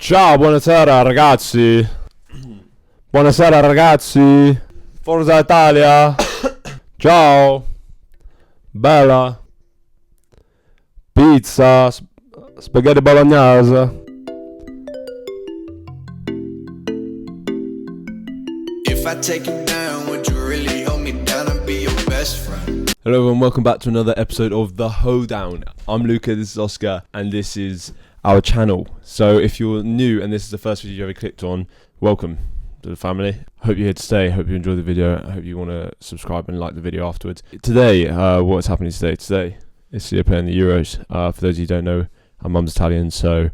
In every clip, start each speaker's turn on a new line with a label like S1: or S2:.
S1: Ciao, buonasera ragazzi. Buonasera ragazzi. Forza Italia. Ciao. Bella. Pizza. Spaghetti bolognese.
S2: If I take you down, would you really hold me down and be your best friend?
S1: Hello everyone, welcome back to another episode of The Hoedown. I'm Luca, this is Oscar, and this is our channel. So if you're new and this is the first video you ever clicked on, welcome to the family. Hope you're here to stay, hope you enjoy the video, I hope you want to subscribe and like the video afterwards. Today, what's happening today? Today, is we're playing the Euros. For those of you who don't know, our mum's Italian, so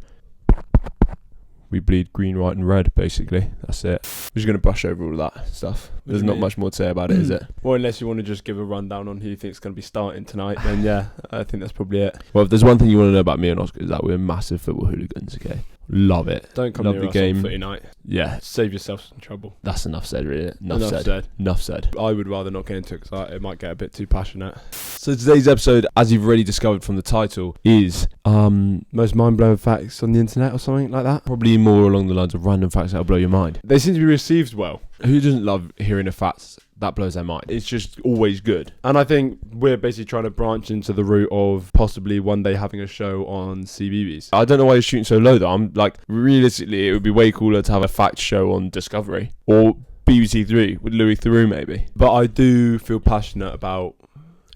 S1: we bleed green, white and red, basically. That's it. We're just going to brush over all of that stuff. There's not much more to say about it, is it?
S3: Well, unless you want to just give a rundown on who you think is going to be starting tonight, then yeah, I think that's probably it.
S1: Well, if there's one thing you want to know about me and Oscar, is that we're massive football hooligans, okay? Love it.
S3: Don't come
S1: Love
S3: near
S1: the
S3: us
S1: game.
S3: on footy night.
S1: Yeah.
S3: Save yourself some trouble.
S1: That's enough said, really. Enough said.
S3: I would rather not get into it because it might get a bit too passionate.
S1: So today's episode, as you've already discovered from the title, is
S3: Most mind-blowing facts on the internet or something like that.
S1: probably more along the lines of random facts that'll blow your mind.
S3: They seem to be received well.
S1: Who doesn't love hearing a facts that blows their mind? It's just always good.
S3: And I think we're basically trying to branch into the route of possibly one day having a show on CBeebies.
S1: I don't know why you're shooting so low though. I'm like, realistically, it would be way cooler to have a fact show on Discovery or BBC Three with Louis Theroux maybe.
S3: But I do feel passionate about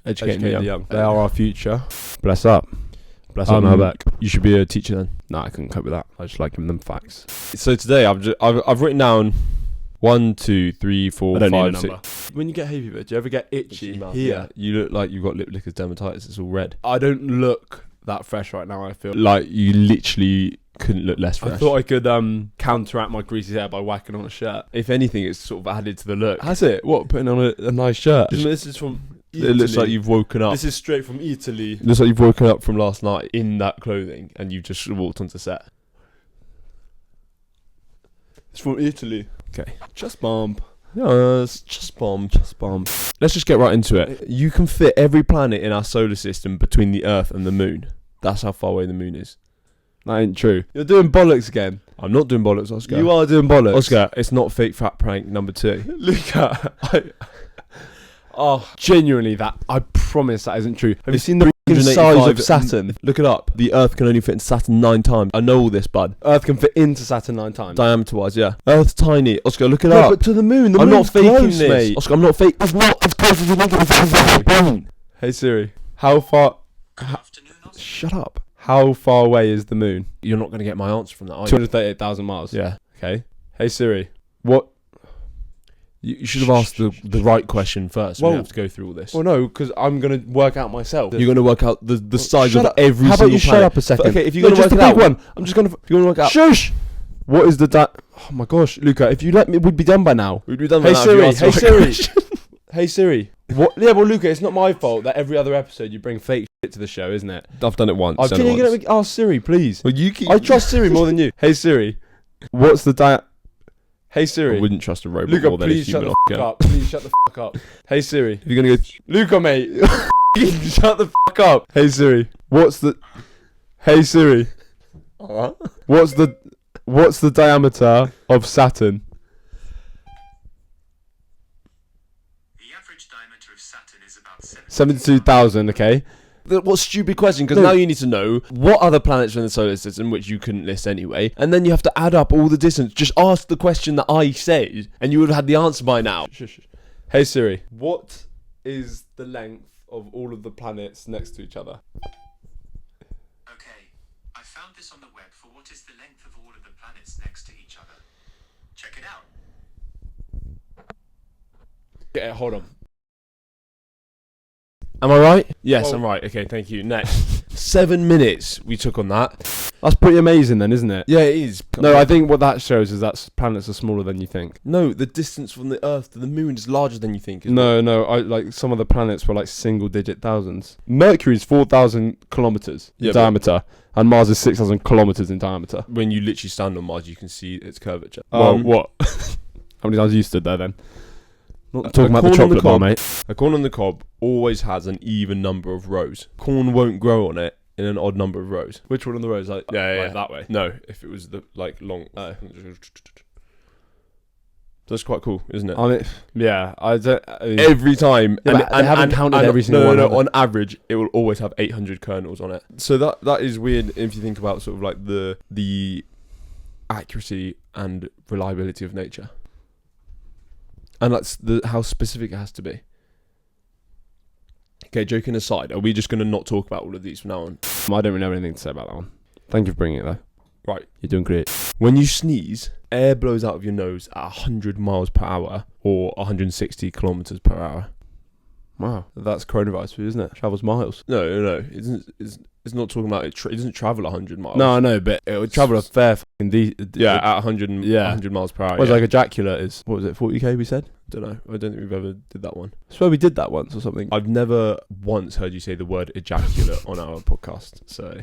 S1: Educating
S3: educating
S1: the
S3: the
S1: young.
S3: young. They are our future. Bless up. Bless up my back.
S1: You should be a teacher then.
S3: Nah, I couldn't cope with that. I just like giving them facts.
S1: So today I've written down 1, 2, 3, 4,
S3: I don't
S1: 5,
S3: need a
S1: 6.
S3: number. When you get hay fever, do you ever get itchy
S1: Yeah,
S3: here?
S1: you look like you've got lip lickers dermatitis. It's all red.
S3: I don't look that fresh right now, I feel.
S1: Like you literally couldn't look less fresh.
S3: I thought I could counteract my greasy hair by whacking on a shirt.
S1: If anything, it's sort of added to the look.
S3: Has it? What, putting on a nice shirt? This is from Italy.
S1: It looks like you've woken up.
S3: This is straight from Italy.
S1: It looks like you've woken up from last night in that clothing and you've just walked onto set.
S3: It's from Italy.
S1: Okay.
S3: Just bump.
S1: Yeah, it's just bomb.
S3: Just bump.
S1: Let's just get right into it. You can fit every planet in our solar system between the Earth and the Moon. That's how far away the Moon is.
S3: That ain't true. You're doing bollocks again.
S1: I'm not doing bollocks, Oscar.
S3: You are doing bollocks.
S1: Oscar, it's not fake fat prank number 2.
S3: Luca, genuinely I promise that isn't true. Have you seen the size of Saturn?
S1: Look it up. The Earth can only fit in Saturn 9 times. I know all this, bud.
S3: Earth can fit into Saturn 9 times.
S1: Diameter-wise, yeah. Earth's tiny. Oscar, look it
S3: No,
S1: up.
S3: but to the moon. The
S1: I'm not
S3: moon's
S1: faking
S3: close,
S1: this.
S3: mate.
S1: Oscar, I'm not fake. It's not as close as you think it is.
S3: Hey Siri, how far... Shut up. How far away is the moon?
S1: You're not going to get my answer from that, are you?
S3: 238,000 miles.
S1: Yeah.
S3: Okay. Hey Siri, what...
S1: You should have asked the right question first.
S3: Well-
S1: We have to go through all this.
S3: Well, no, because I'm going to work out myself.
S1: You're going to work out the size
S3: Shut
S1: of
S3: up.
S1: every
S3: How about
S1: single
S3: you
S1: planet.
S3: shut up a second?
S1: Okay, if you're going to
S3: just
S1: work
S3: the
S1: it out,
S3: big one. I'm just going to...
S1: if you want to work out,
S3: Shush! What is the... Oh my gosh, Luca, if you let me, we'd be done by now.
S1: we'd be done
S3: Hey
S1: with that if you
S3: Siri,
S1: answered
S3: hey
S1: the right
S3: Siri.
S1: question.
S3: Hey Siri. What? Yeah, well, Luca, it's not my fault that every other episode you bring fake shit to the show, isn't it?
S1: I've done it once.
S3: Can you get me... Ask Siri, please.
S1: Well, you keep.
S3: I trust Siri more than you. Hey Siri, what's the Hey
S1: I
S3: Siri.
S1: wouldn't trust a robot
S3: Luca,
S1: more than a
S3: please shut
S1: human.
S3: the fuck up. Please shut the fuck up. Hey Siri.
S1: If you're going to go.
S3: Luca, mate. Shut the fuck up. Hey Siri. Hey Siri. What's the diameter of Saturn?
S4: The average diameter of Saturn is about
S3: 72,000, okay?
S1: What stupid question? Because
S3: No.
S1: now you need to know what other planets are in the solar system, which you couldn't list anyway, and then you have to add up all the distance. Just ask the question that I said, and you would have had the answer by now.
S3: Shush. Hey Siri. What is the length of all of the planets next to each other?
S4: Okay, I found this on the web for what is the length of all of the planets next to each other. Check it out.
S3: Yeah, hold on.
S1: Am I right? Yes,
S3: Well-
S1: I'm right. Okay, thank you. Next. 7 minutes we took on that.
S3: That's pretty amazing then, isn't it?
S1: Yeah, it is.
S3: No, I think what that shows is that planets are smaller than you think.
S1: No, the distance from the Earth to the Moon is larger than you think. Isn't
S3: No, I like some of the planets were like single-digit thousands. Mercury is 4,000 kilometers
S1: Yeah,
S3: in
S1: but-
S3: diameter, and Mars is 6,000 kilometers in diameter.
S1: When you literally stand on Mars, you can see its curvature.
S3: What? How many times you stood there then? Not talking about
S1: corn
S3: the
S1: on
S3: chocolate
S1: the
S3: bar,
S1: cob.
S3: mate.
S1: A corn on the cob always has an even number of rows. Corn won't grow on it in an odd number of rows.
S3: Which one of the rows? Like
S1: Yeah,
S3: that way.
S1: No, if it was the like long.
S3: Oh.
S1: That's quite cool, isn't it?
S3: I mean, yeah. I mean,
S1: Every time,
S3: Yeah, but they haven't counted every single one, have they?
S1: On average, it will always have 800 kernels on it. So that is weird if you think about sort of like the accuracy and reliability of nature, and that's how specific it has to be. Okay, joking aside, are we just going to not talk about all of these from now on?
S3: I don't really have anything to say about that one. Thank you for bringing it though.
S1: Right.
S3: You're doing great.
S1: When you sneeze, air blows out of your nose at 100 miles per hour or 160 kilometers per hour.
S3: Wow, that's coronavirus for you, isn't it? Travels miles.
S1: No. It's not talking about it. It doesn't travel 100 miles.
S3: No, I know, but it would travel a fair fucking
S1: at 100 miles per hour.
S3: Whereas like ejaculate is, what was it, 40k we said?
S1: Don't know. I don't think we've ever did that one.
S3: I swear we did that once or something.
S1: I've never once heard you say the word ejaculate on our podcast. So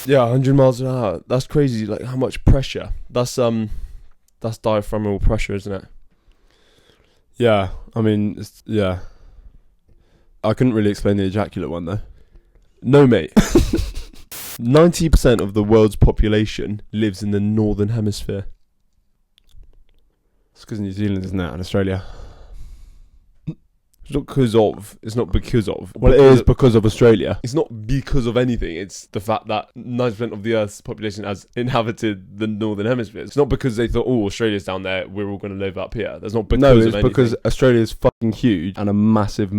S1: yeah, 100 miles an hour. That's crazy. Like how much pressure? That's diaphragmal pressure, isn't it?
S3: Yeah, I mean, yeah. I couldn't really explain the ejaculate one though.
S1: No, mate. 90% of the world's population lives in the northern hemisphere.
S3: It's because New Zealand, isn't it, and Australia?
S1: It's not because of. It's not because of.
S3: Well, it is because of Australia.
S1: It's not because of anything. It's the fact that 90% of the Earth's population has inhabited the northern hemisphere. It's not because they thought, oh, Australia's down there, we're all going to live up here. That's not because
S3: No,
S1: of
S3: it's
S1: anything.
S3: because Australia's fucking huge and a massive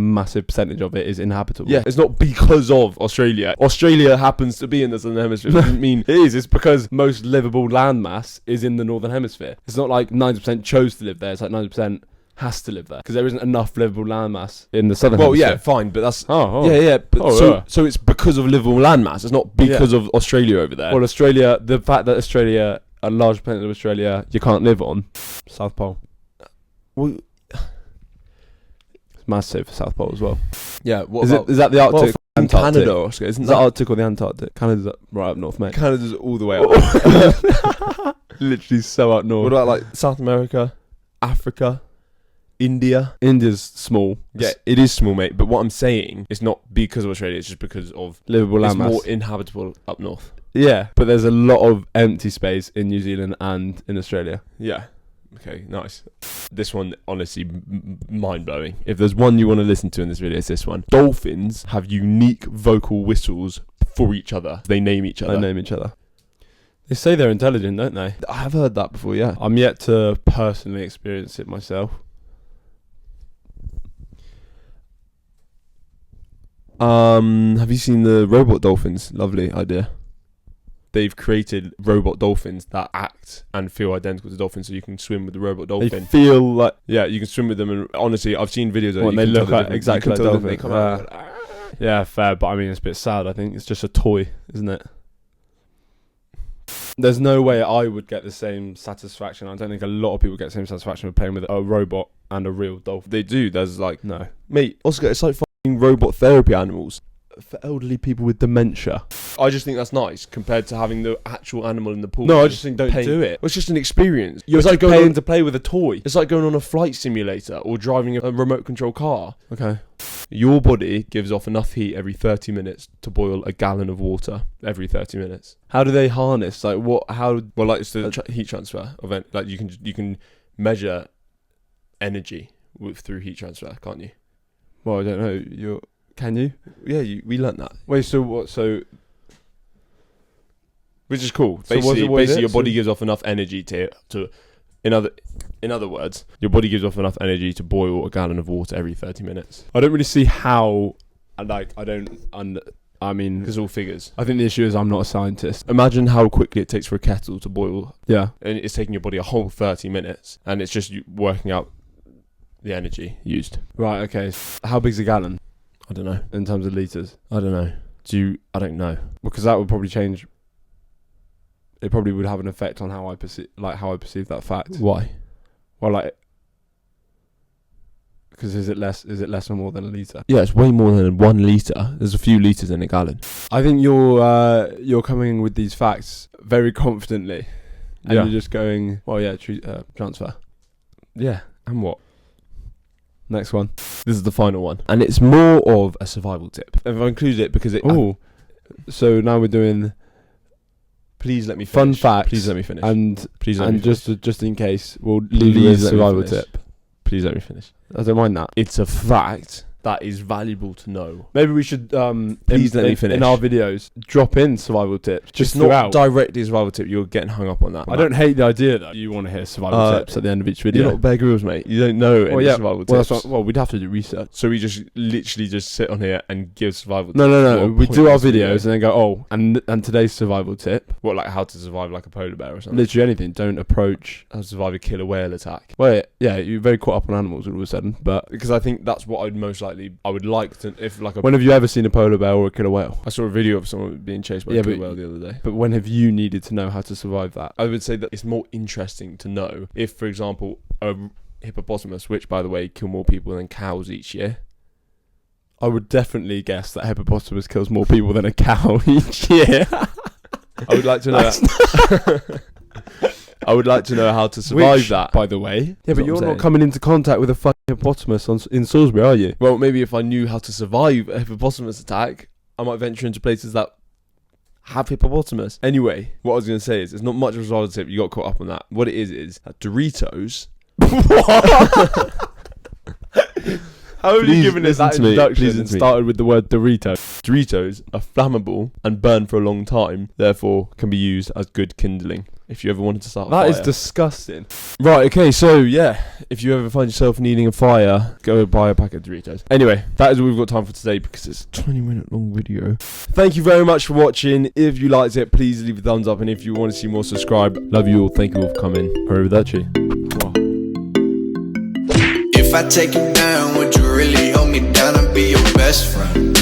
S3: percentage of it is inhabitable.
S1: Yeah, it's not because of Australia. Australia happens to be in the southern hemisphere. It doesn't mean
S3: It is. It's because most livable landmass is in the northern hemisphere. It's not like 90% chose to live there. It's like 90% has to live there because there isn't enough livable landmass in the southern hemisphere.
S1: Well, yeah, fine, but that's
S3: Oh.
S1: But
S3: Oh, yeah.
S1: so it's because of livable landmass. It's not because of Australia over there.
S3: Well, Australia, the fact that Australia, a large percentage of Australia, you can't live on. South Pole.
S1: Well,
S3: It's massive, South Pole as well.
S1: yeah. What
S3: Is
S1: about
S3: it? Is that the Arctic? Antarctic?
S1: Canada, Oscar? Isn't
S3: Is that
S1: that
S3: Arctic or the Antarctic? Canada's right up north, mate.
S1: Canada's all the way up?
S3: Literally so up north.
S1: What about like South America, Africa, India?
S3: India's small.
S1: Yeah, it is small, mate. But what I'm saying is not because of Australia. It's just because of
S3: Livable
S1: it's
S3: landmass.
S1: more inhabitable up north.
S3: Yeah, but there's a lot of empty space in New Zealand and in Australia.
S1: Yeah. Okay, nice. This one, honestly, mind-blowing. If there's one you want to listen to in this video, it's this one. Dolphins have unique vocal whistles for each other. They name each other.
S3: They name each other. They say they're intelligent, don't they?
S1: I have heard that before, yeah.
S3: I'm yet to personally experience it myself.
S1: Have you seen the robot dolphins? Lovely idea. They've created robot dolphins that act and feel identical to dolphins, so you can swim with the robot
S3: They
S1: dolphin.
S3: feel like
S1: Yeah, you can swim with them, and honestly, I've seen videos of
S3: What,
S1: you
S3: they
S1: can
S3: look
S1: tell the
S3: like
S1: difference.
S3: exactly
S1: You can
S3: like
S1: tell they
S3: dolphins.
S1: come out and go,
S3: yeah, fair, but I mean it's a bit sad. I think it's just a toy, isn't it? There's no way I would get the same satisfaction. I don't think a lot of people get the same satisfaction with playing with a robot and a real dolphin.
S1: They do. There's like,
S3: No.
S1: mate, Oscar, it's like fucking robot therapy animals.
S3: For elderly people with dementia.
S1: I just think that's nice compared to having the actual animal in the pool.
S3: No, I just think don't
S1: Paying-
S3: do it.
S1: Well, it's just an experience.
S3: You're
S1: it's
S3: just
S1: like going
S3: paying
S1: on,
S3: to play with a toy.
S1: it's like going on a flight simulator or driving a remote control car.
S3: Okay.
S1: Your body gives off enough heat every 30 minutes to boil a gallon of water every 30 minutes.
S3: How do they harness? Like what? How?
S1: Well, like it's the heat transfer of it. Like you can measure energy through heat transfer, can't you?
S3: Well, I don't know. Can you?
S1: Yeah, we learnt that,
S3: Wait. So what? So
S1: which is cool.
S3: So what is
S1: Basically,
S3: it?
S1: your body
S3: So-
S1: gives off enough energy to in other words, your body gives off enough energy to boil a gallon of water every 30 minutes.
S3: I don't really see how. Like I don't. I mean,
S1: Because all figures.
S3: I think the issue is I'm not a scientist.
S1: Imagine how quickly it takes for a kettle to boil,
S3: Yeah.
S1: and it's taking your body a whole 30 minutes, and it's just you working out the energy used.
S3: Right. Okay. How big's a gallon
S1: I don't know.
S3: in terms of liters?
S1: I don't know. I don't know.
S3: Because that would probably change. It probably would have an effect on how I perceive that fact.
S1: Why?
S3: Well, like, because is it less or more than a liter?
S1: Yeah, it's way more than 1 litre. There's a few litres in a gallon.
S3: I think you're coming with these facts very confidently, and
S1: Yeah.
S3: you're just going, well, yeah, transfer.
S1: Yeah, and what?
S3: Next one.
S1: This is the final one. And it's more of a survival tip. I've included it because
S3: Oh, So now we're doing
S1: Please let me
S3: fun
S1: finish.
S3: facts.
S1: Please let me finish.
S3: And
S1: Please let me finish.
S3: just in case, we'll leave you with a
S1: Please let me
S3: survival
S1: finish.
S3: tip.
S1: Please let me finish.
S3: I don't mind that.
S1: It's a fact that is valuable to know.
S3: Maybe we should
S1: Please let me finish.
S3: in our videos drop in survival tips just
S1: Just not
S3: throughout.
S1: directly a survival tip. You're getting hung up on that.
S3: I don't hate the idea that you want to hear survival tips at the end of each video.
S1: You're not Bear Grylls, mate. You don't know any survival
S3: Well,
S1: tips.
S3: that's we'd have to do research.
S1: So we just literally just sit on here and give survival tips.
S3: No.
S1: What
S3: We do our
S1: pointless video.
S3: videos and then go, oh, and today's survival tip.
S1: What, like how to survive like a polar bear or something?
S3: Literally anything. Don't approach.
S1: How to survive a killer whale attack.
S3: Well, yeah, you're very caught up on animals all of a sudden. But
S1: Because I think that's what I would like to, if like a...
S3: when have you ever seen a polar bear or a killer whale?
S1: I saw a video of someone being chased by
S3: Yeah,
S1: a killer
S3: but-
S1: whale the other day.
S3: But when have you needed to know how to survive that?
S1: I would say that it's more interesting to know if, for example, a hippopotamus, which by the way kill more people than cows each year.
S3: I would definitely guess that hippopotamus kills more people than a cow each year.
S1: I would like to know that. I would like to know how to survive
S3: Which,
S1: that.
S3: by the way. Yeah,
S1: That's
S3: but
S1: what
S3: you're
S1: I'm
S3: not
S1: saying.
S3: coming into contact with a fucking hippopotamus in Salisbury, are you?
S1: Well, maybe if I knew how to survive a hippopotamus attack, I might venture into places that have hippopotamus. Anyway, what I was going to say is, it's not much of a survival tip. You got caught up on that. What it is that Doritos...
S3: How have you
S1: Please
S3: given us
S1: listen
S3: that
S1: to me.
S3: introduction
S1: Please
S3: and
S1: listen to me.
S3: started with the word Dorito?
S1: Doritos are flammable and burn for a long time, therefore can be used as good kindling if you ever wanted to start a
S3: That
S1: fire.
S3: is disgusting.
S1: Right, okay, so yeah, if you ever find yourself needing a fire, go buy a pack of Doritos. Anyway, that is all we've got time for today because it's a 20-minute long video. Thank you very much for watching. If you liked it, please leave a thumbs up, and if you want to see more, subscribe. Love you all. Thank you all for coming. Arrivederci.
S2: If I take you down, would you really hold me down and be your best friend?